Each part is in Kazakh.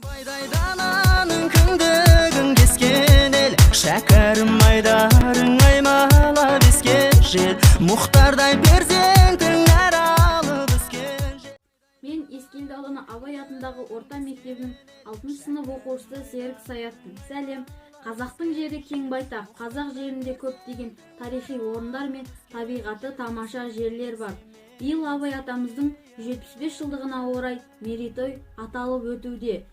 Baydaynanın kündügün kesken el, şekerim aydarın aymala bisken jel, muhtarday perzentin alıp bisken jel. Men Eskелді ауданы Абай атындағы орта мектебінің 6 сынып оқушысы Серік Саяттың. Сәлем. Қазақтың жері кең байтақ. Қазақ жерінде көптеген тарихи орындар мен табиғаты тамаша жерлер бар. Биыл Абай атамыздың 175 жылдығына орай мерейтой аталып өтуде.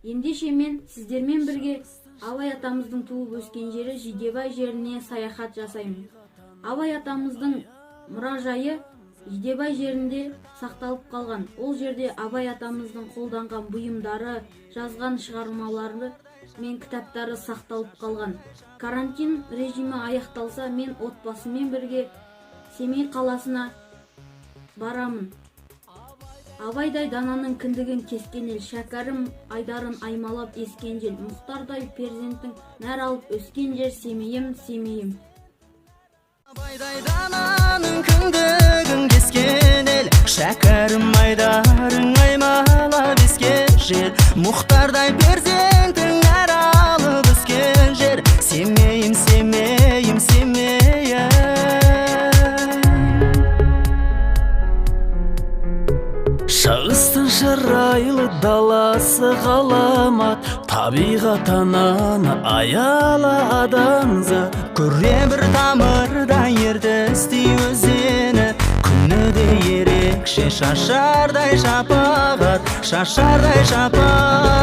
Ендеше мен сіздермен бірге Абай атамыздың туып өскен жері Жидебай жеріне саяхат жасаймын. Абай атамыздың мұражайы Жидебай жерінде сақталып қалған. Ол жерде Абай атамыздың қолданған бұйымдары, жазған шығармалары мен кітаптары сақталып қалған. Карантин режимі аяқталса, мен отбасымен бірге Семей қаласына барамын. Абайдай дананың кіндігін кескен ел, шәкәрім айдарын аймалап ескен жел, мұхтардай перзенттің нәр алып өскен жер Семейім, Семейім. Абайдай дананың кіндігін кескен ел, шәкәрім айдарын аймала бескен жер, мұхтардай перзенттің нәр алып өскен жер Семейім, Семейім, Семейім. Шығыстың шырайлы даласы ғаламат, табиғат ананы аяла адамзат. Көре бір тамырда ертісті өзені, күні де ерекше шашардай шапағат, шашардай шапағат.